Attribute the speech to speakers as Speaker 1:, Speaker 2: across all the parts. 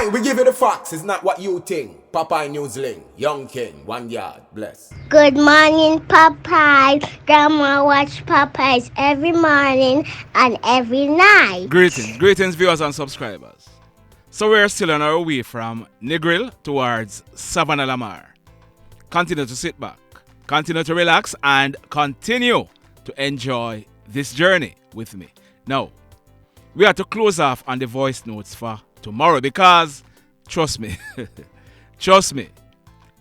Speaker 1: Aye, we give you the facts. It's not what you think. Popeye Newsling, Young King, 1 yard, bless.
Speaker 2: Good morning, Popeye. Grandma watch Popeyes every morning and every night.
Speaker 3: Greetings, viewers and subscribers. So we're still on our way from Negril towards Savannah Lamar. Continue to sit back, continue to relax, and continue to enjoy this journey with me. Now, we have to close off on the voice notes for tomorrow because, trust me,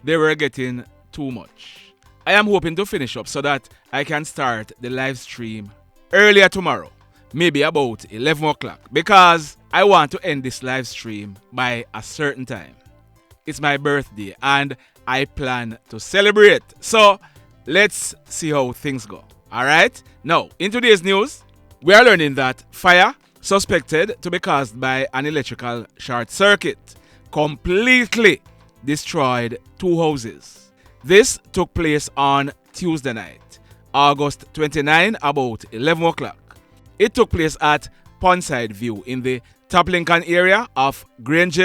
Speaker 3: they were getting too much. I am hoping to finish up so that I can start the live stream earlier tomorrow, maybe about 11 o'clock, because I want to end this live stream by a certain time. It's my birthday and I plan to celebrate. So let's see how things go. Alright? Now, in today's news, we are learning that fire suspected to be caused by an electrical short circuit completely destroyed two houses. This took place on Tuesday night, August 29, about 11 o'clock. It took place at Pondside View in the Top Lincoln area of Grange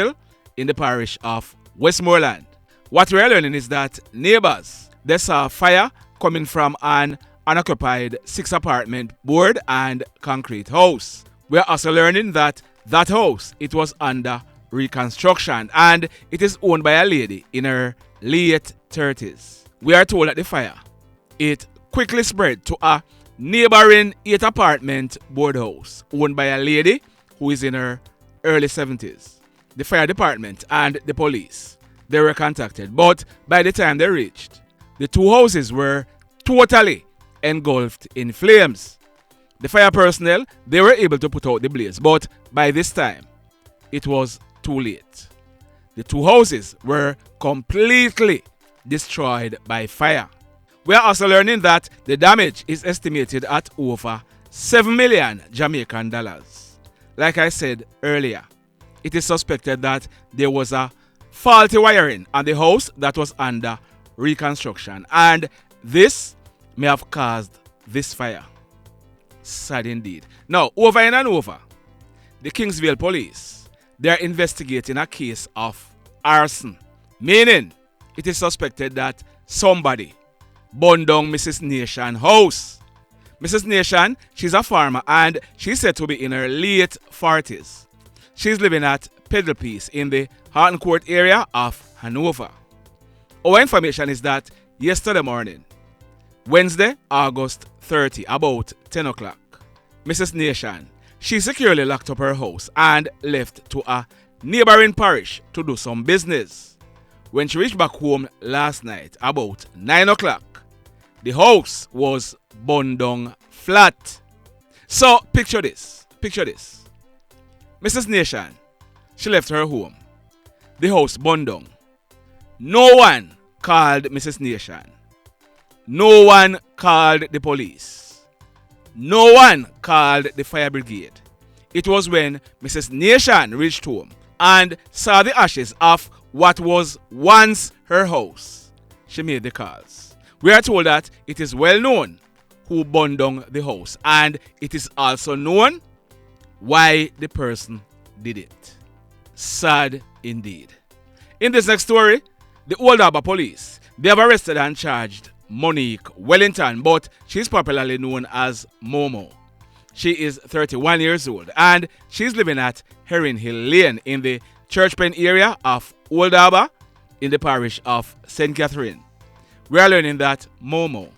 Speaker 3: in the parish of Westmoreland. What we are learning is that neighbors, they saw fire coming from an unoccupied 6-apartment board and concrete house. We are also learning that house, it was under reconstruction and it is owned by a lady in her late 30s. We are told that the fire, it quickly spread to a neighboring 8-apartment board house owned by a lady who is in her early 70s. The fire department and the police, they were contacted, but by the time they reached, the two houses were totally engulfed in flames. The fire personnel, they were able to put out the blaze, but by this time, it was too late. The two houses were completely destroyed by fire. We are also learning that the damage is estimated at over 7 million Jamaican dollars. Like I said earlier, it is suspected that there was a faulty wiring on the house that was under reconstruction, and this may have caused this fire. Sad indeed. Now, over and over, the Kingsville police, they are investigating a case of arson, meaning it is suspected that somebody burned down Mrs. Nation house. Mrs. Nation, she's a farmer and she's said to be in her late 40s. She's living at Pedal Piece in the Haughton Court area of Hanover. Our information is that yesterday morning, Wednesday, August 30, about 10 o'clock, Mrs. Nation, she securely locked up her house and left to a neighboring parish to do some business. When she reached back home last night, about 9 o'clock, the house was burned down flat. So, picture this. Mrs. Nation, she left her home. The house burned down. No one called Mrs. Nation. No one called the police. No one called the fire brigade. It was when Mrs. Nation reached home and saw the ashes of what was once her house. She made the calls. We are told that it is well known who burned down the house, and it is also known why the person did it. Sad indeed. In this next story, the Old Harbour police, they have arrested and charged Monique Wellington, but she's popularly known as Momo. She is 31 years old and she's living at Herring Hill Lane in the Churchpen area of Old Harbour in the parish of St. Catherine. We are learning that Momo,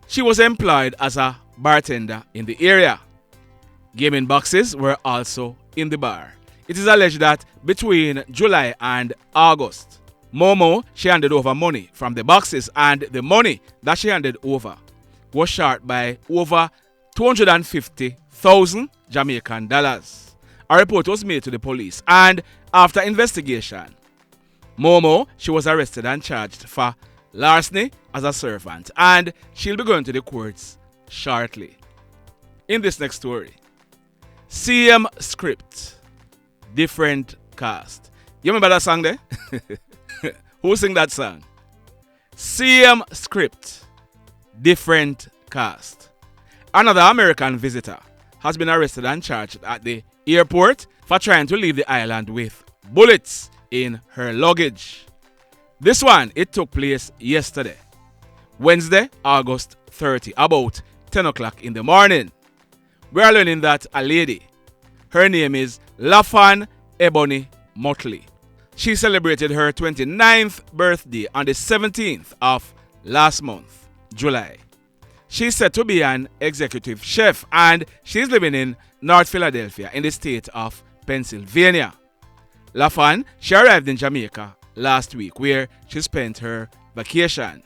Speaker 3: she was employed as a bartender in the area. Gaming boxes were also in the bar. It is alleged that between July and August, Momo, she handed over money from the boxes, and the money that she handed over was short by over 250,000 Jamaican dollars. A report was made to the police, and after investigation, Momo, she was arrested and charged for larceny as a servant, and she'll be going to the courts shortly. In this next story, same script, different cast. You remember that song there? Who sing that song? Same script, different cast. Another American visitor has been arrested and charged at the airport for trying to leave the island with bullets in her luggage. This one, it took place yesterday, Wednesday, August 30, about 10 o'clock in the morning. We are learning that a lady, her name is Lafon Ebony Motley. She celebrated her 29th birthday on the 17th of last month, July. She's said to be an executive chef and she's living in North Philadelphia in the state of Pennsylvania. Lafon, she arrived in Jamaica last week where she spent her vacation.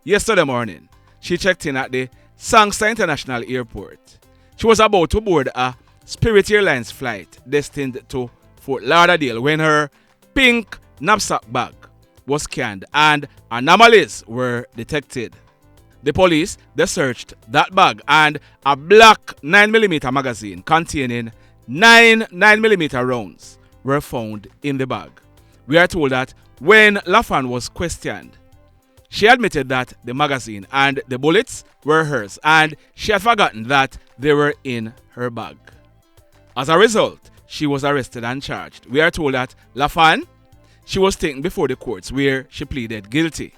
Speaker 3: Yesterday morning, she checked in at the Sangster International Airport. She was about to board a Spirit Airlines flight destined to Fort Lauderdale when her pink knapsack bag was scanned and anomalies were detected. The police, they searched that bag and a black 9mm magazine containing 9 9mm rounds were found in the bag. We are told that when Lafon was questioned, she admitted that the magazine and the bullets were hers and she had forgotten that they were in her bag. As a result, she was arrested and charged. We are told that Lafon, she was taken before the courts where she pleaded guilty.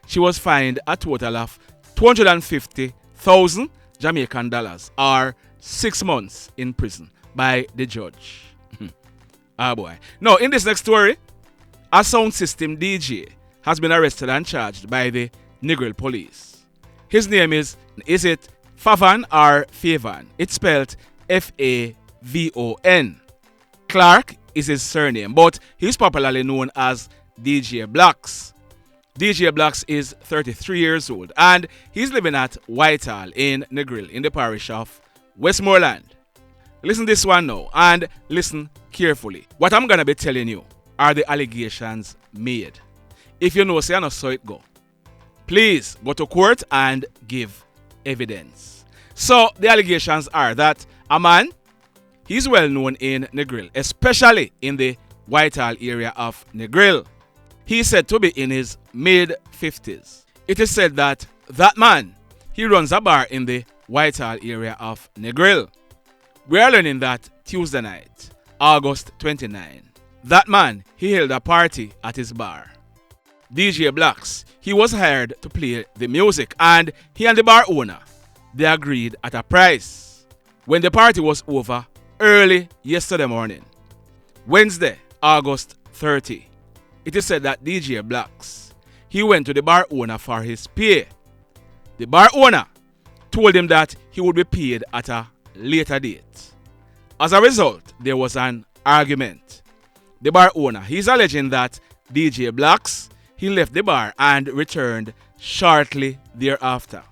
Speaker 3: She was fined a total of 250,000 Jamaican dollars or 6 months in prison by the judge. Ah boy. Now, in this next story, a sound system DJ has been arrested and charged by the Negril police. His name is it Favon or Favon? It's spelled Favon. Clarke is his surname, but he's popularly known as DJ Blacks. DJ Blacks is 33 years old and he's living at Whitehall in Negril in the parish of Westmoreland. Listen to this one now and listen carefully. What I'm going to be telling you are the allegations made. If you know, say I know so it go. Please go to court and give evidence. So the allegations are that a man, he's well known in Negril, especially in the Whitehall area of Negril. He's said to be in his mid-50s. It is said that that man, he runs a bar in the Whitehall area of Negril. We are learning that Tuesday night, August 29, that man, he held a party at his bar. DJ Blacks, he was hired to play the music and he and the bar owner, they agreed at a price. When the party was over early yesterday morning, Wednesday, August 30, it is said that DJ Blacks, he went to the bar owner for his pay. The bar owner told him that he would be paid at a later date. As a result, there was an argument. The bar owner, he's alleging that DJ Blacks, he left the bar and returned shortly thereafter.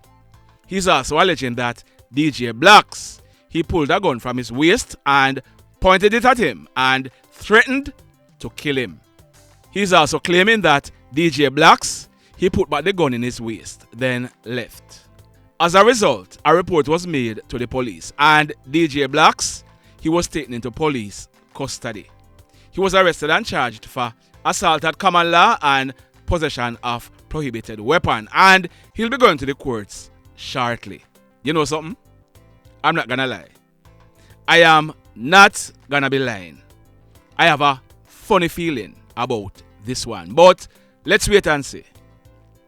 Speaker 3: He's also alleging that DJ Blacks, he pulled a gun from his waist and pointed it at him and threatened to kill him. He's also claiming that DJ Blacks, he put back the gun in his waist, then left. As a result, a report was made to the police and DJ Blacks, he was taken into police custody. He was arrested and charged for assault at common law and possession of prohibited weapon, and he'll be going to the courts shortly. You know something? I'm not gonna lie. I am not gonna be lying. I have a funny feeling about this one, but let's wait and see.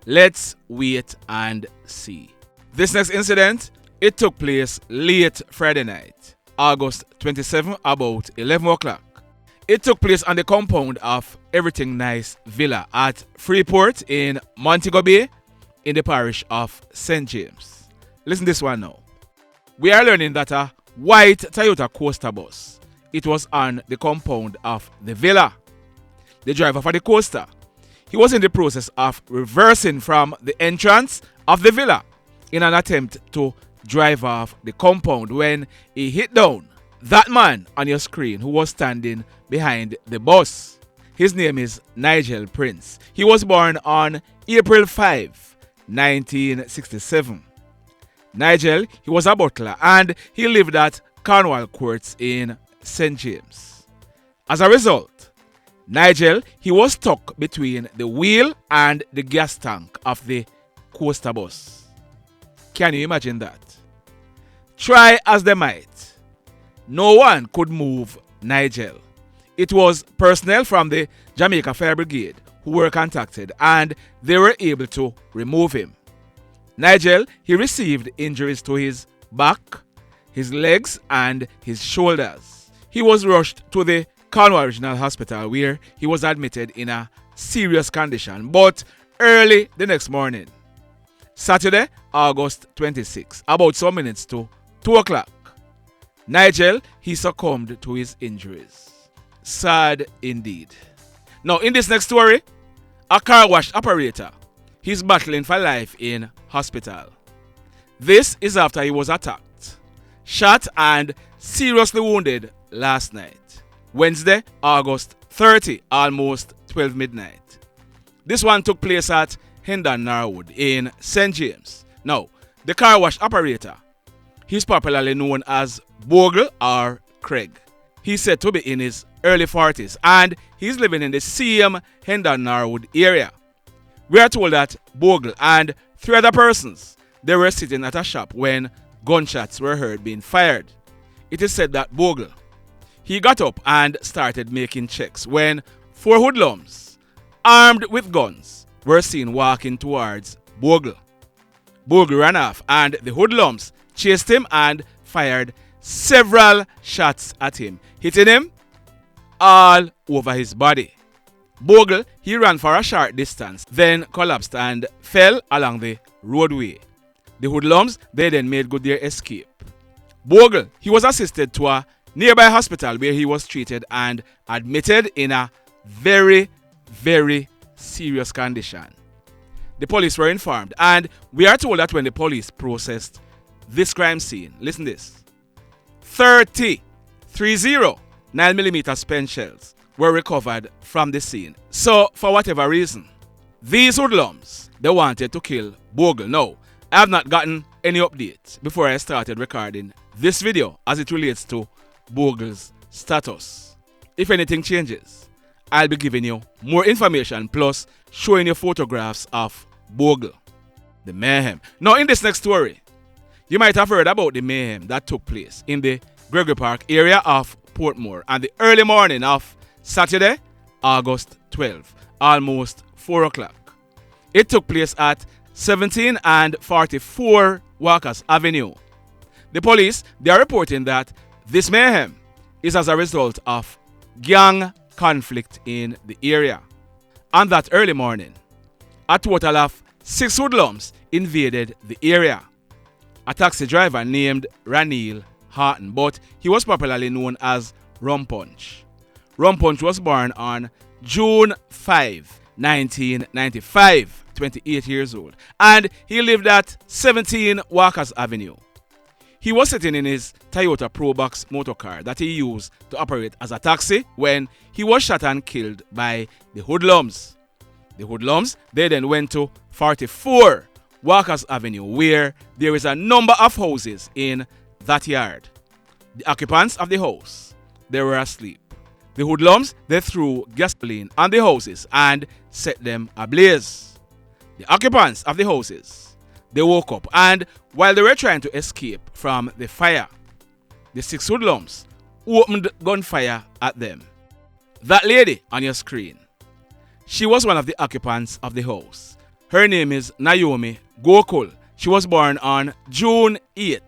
Speaker 3: Let's wait and see. This next incident, it took place late Friday night, August 27, about 11 o'clock. It took place on the compound of Everything Nice Villa at Freeport in Montego Bay in the parish of St. James. Listen to this one now. We are learning that a white Toyota Coaster bus, it was on the compound of the villa. The driver for the coaster, he was in the process of reversing from the entrance of the villa in an attempt to drive off the compound when he hit down that man on your screen who was standing behind the bus. His name is Nigel Prince. He was born on April 5, 1967. Nigel, he was a butler and he lived at Cornwall Courts in St. James. As a result, Nigel, he was stuck between the wheel and the gas tank of the coaster bus. Can you imagine that? Try as they might, no one could move Nigel. It was personnel from the Jamaica Fire Brigade who were contacted, and they were able to remove him. Nigel, he received injuries to his back, his legs, and his shoulders. He was rushed to the Cornwall Regional Hospital where he was admitted in a serious condition, but early the next morning, Saturday, August 26, about some minutes to 2 o'clock, Nigel, he succumbed to his injuries. Sad indeed. Now, in this next story, a car wash operator, he's battling for life in hospital. This is after he was attacked, shot, and seriously wounded last night, Wednesday, August 30, almost 12 midnight. This one took place at Hendon Norwood in St. James. Now, the car wash operator, he's popularly known as Bogle or Craig. He's said to be in his early 40s and he's living in the same Hendon Norwood area. We are told that Bogle and 3 other persons, they were sitting at a shop when gunshots were heard being fired. It is said that Bogle, he got up and started making checks when 4 hoodlums, armed with guns, were seen walking towards Bogle. Bogle ran off and the hoodlums chased him and fired several shots at him, hitting him all over his body. Bogle, he ran for a short distance, then collapsed and fell along the roadway. The hoodlums, they then made good their escape. Bogle, he was assisted to a nearby hospital where he was treated and admitted in a very, very serious condition. The police were informed, and we are told that when the police processed this crime scene, listen this, 30 9mm spent shells were recovered from the scene. So, for whatever reason, these hoodlums, they wanted to kill Bogle. Now, I have not gotten any updates before I started recording this video as it relates to Bogle's status. If anything changes, I'll be giving you more information plus showing you photographs of Bogle. The mayhem. Now, in this next story, you might have heard about the mayhem that took place in the Gregory Park area of Portmore on the early morning of Saturday, August 12, almost 4 o'clock. It took place at 17 and 44 Walkers Avenue. The police, they are reporting that this mayhem is as a result of gang conflict in the area. On that early morning, a total of 6 hoodlums invaded the area. A taxi driver named Raneel Haughton, but he was popularly known as Rum Punch. Rum Punch was born on June 5, 1995, 28 years old, and he lived at 17 Walkers Avenue. He was sitting in his Toyota Probox motorcar that he used to operate as a taxi when he was shot and killed by the hoodlums. The hoodlums, they then went to 44 Walkers Avenue where there is a number of houses in that yard. The occupants of the house, they were asleep. The hoodlums, they threw gasoline on the houses and set them ablaze. The occupants of the houses, they woke up, and while they were trying to escape from the fire, the 6 hoodlums opened gunfire at them. That lady on your screen, she was one of the occupants of the house. Her name is Niomi Gocul. She was born on June 8,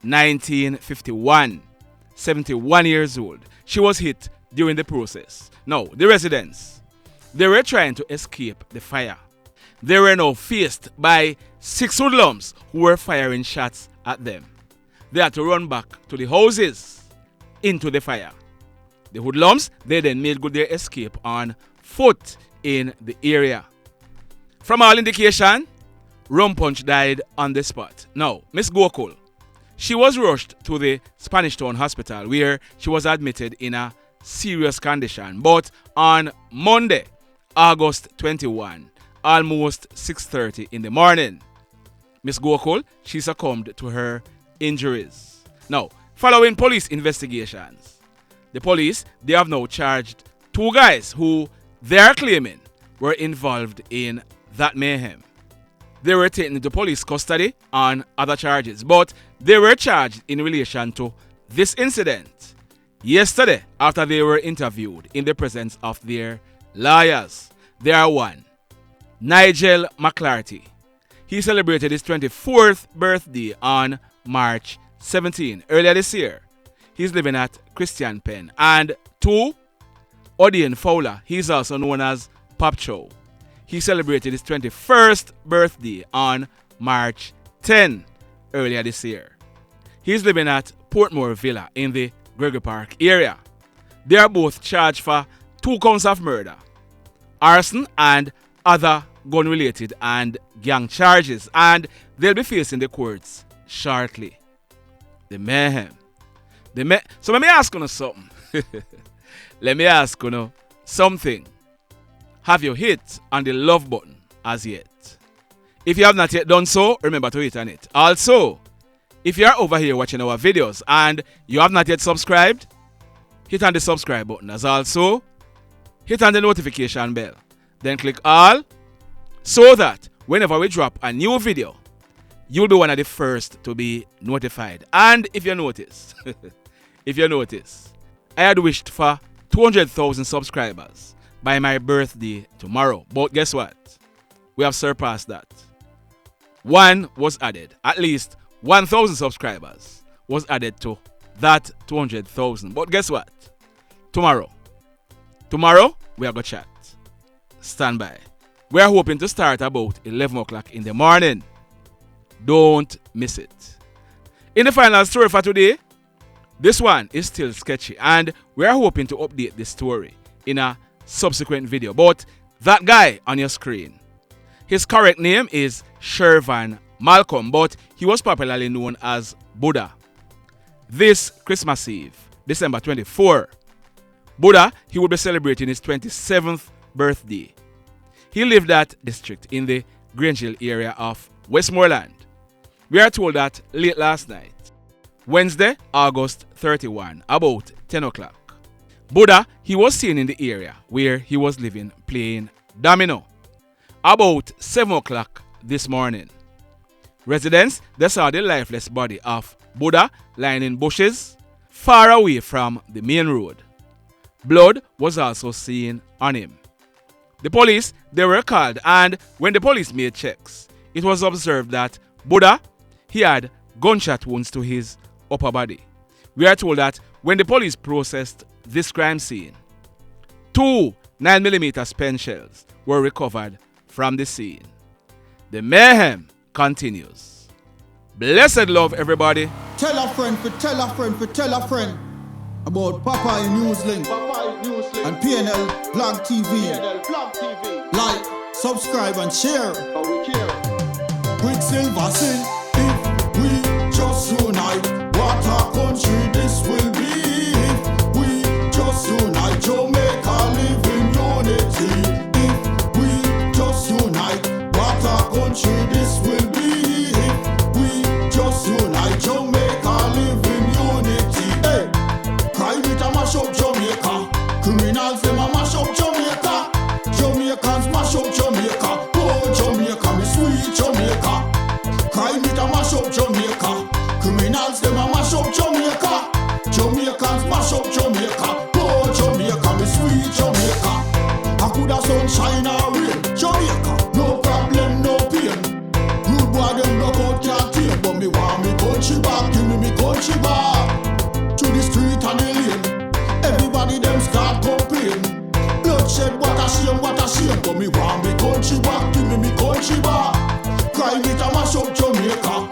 Speaker 3: 1951, 71 years old. She was hit during the process. Now, the residents, they were trying to escape the fire. They were now faced by 6 hoodlums who were firing shots at them. They had to run back to the houses into the fire. The hoodlums, they then made good their escape on foot in the area. From all indication, Rum Punch died on the spot. Now, Miss Gocul, she was rushed to the Spanish Town Hospital where she was admitted in a serious condition. But on Monday, August 21, almost 6:30 in the morning, Miss Gocul, she succumbed to her injuries. Now, following police investigations, the police, they have now charged 2 guys who they are claiming were involved in that mayhem. They were taken into police custody on other charges, but they were charged in relation to this incident Yesterday, after they were interviewed in the presence of their lawyers, there are one, Nigel McLarty. He celebrated his 24th birthday on March 17, earlier this year. He's living at Christian Penn. And 2, Odane Fowler. He's also known as Pop Chow. He celebrated his 21st birthday on March 10, earlier this year. He's living at Portmore Villa in the Gregory Park area. They are both charged for 2 counts of murder, arson and other gun-related and gang charges, and they'll be facing the courts shortly. The mayhem. So let me ask you something. Let me ask you something. Have you hit on the love button as yet? If you have not yet done so, remember to hit on it. Also, if you are over here watching our videos and you have not yet subscribed, hit on the subscribe button. As also, hit on the notification bell. Then click all so that whenever we drop a new video, you'll be one of the first to be notified. And if you notice, I had wished for 200,000 subscribers by my birthday tomorrow. But guess what? We have surpassed that. One was added. At least 1,000 subscribers was added to that 200,000. But guess what? Tomorrow, we are going to chat. Stand by. We are hoping to start about 11 o'clock in the morning. Don't miss it. In the final story for today, this one is still sketchy and we are hoping to update the story in a subsequent video. But that guy on your screen, his correct name is Shervan Malcom, but he was popularly known as Buddha. This Christmas Eve, December 24, Buddha, he will be celebrating his 27th birthday. He lived at district in the Grange area of Westmoreland. We are told that late last night, Wednesday, August 31, about 10 o'clock, Buddha, he was seen in the area where he was living playing domino. About 7 o'clock this morning, residents, they saw the lifeless body of Buddha lying in bushes far away from the main road. Blood was also seen on him. The police, they were called, and when the police made checks, it was observed that Buddha, he had gunshot wounds to his upper body. We are told that when the police processed this crime scene, 2 9mm spent shells were recovered from the scene. The mayhem continues. Blessed love, everybody.
Speaker 4: Tell a friend for tell a friend for tell a friend about Papa Newslink and PNL Blog TV. Like, subscribe and share. Quicksilver sing, if we just unite, what a country this will be. If we just unite, Jamaica live in unity. If we just unite, what a country this will be. If we just unite, Jamaica live in unity. Hey, crime it a mash up Jamaica. Criminals them a mash up Jamaica. Jamaicans mash up Jamaica. Oh Jamaica, me sweet Jamaica. Crime it a mash up Jamaica. Criminals them a mash up Jamaica. Jamaicans mash up Jamaica. Oh Jamaica, me sweet Jamaica. I coulda sunshine or rain. Jamaica, no problem, no pain. Rude boy them no out can't tame, but me want me country back. Give me country back. To the street and the lane, everybody them start complain. Bloodshed, what a shame, but me want me country back. Give me country back. Crime it a mash up Jamaica.